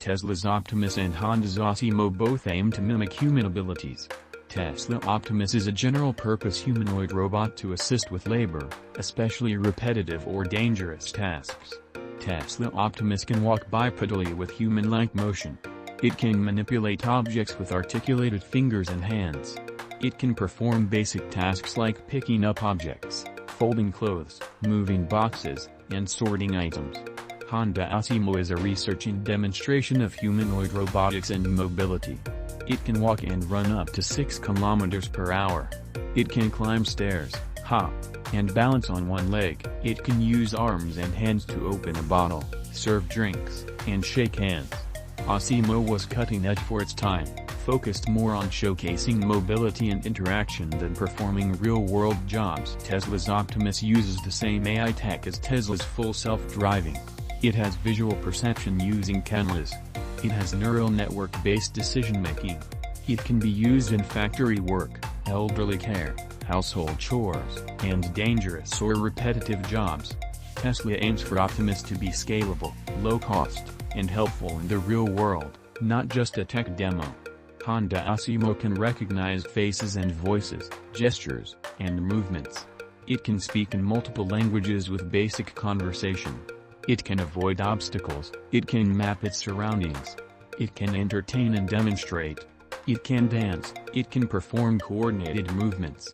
Tesla's Optimus and Honda's Asimo both aim to mimic human abilities. Tesla Optimus is a general-purpose humanoid robot to assist with labor, especially repetitive or dangerous tasks. Tesla Optimus can walk bipedally with human-like motion. It can manipulate objects with articulated fingers and hands. It can perform basic tasks like picking up objects, folding clothes, moving boxes, and sorting items. Honda Asimo is a research and demonstration of humanoid robotics and mobility. It can walk and run up to 6 km per hour. It can climb stairs, hop, and balance on one leg. It can use arms and hands to open a bottle, serve drinks, and shake hands. Asimo was cutting edge for its time, focused more on showcasing mobility and interaction than performing real-world jobs. Tesla's Optimus uses the same AI tech as Tesla's full self-driving. It has visual perception using cameras. It has neural network-based decision-making. It can be used in factory work, elderly care, household chores, and dangerous or repetitive jobs. Tesla aims for Optimus to be scalable, low-cost, and helpful in the real world, not just a tech demo. Honda Asimo can recognize faces and voices, gestures, and movements. It can speak in multiple languages with basic conversation. It can avoid obstacles. It can map its surroundings. It can entertain and demonstrate. It can dance. It can perform coordinated movements.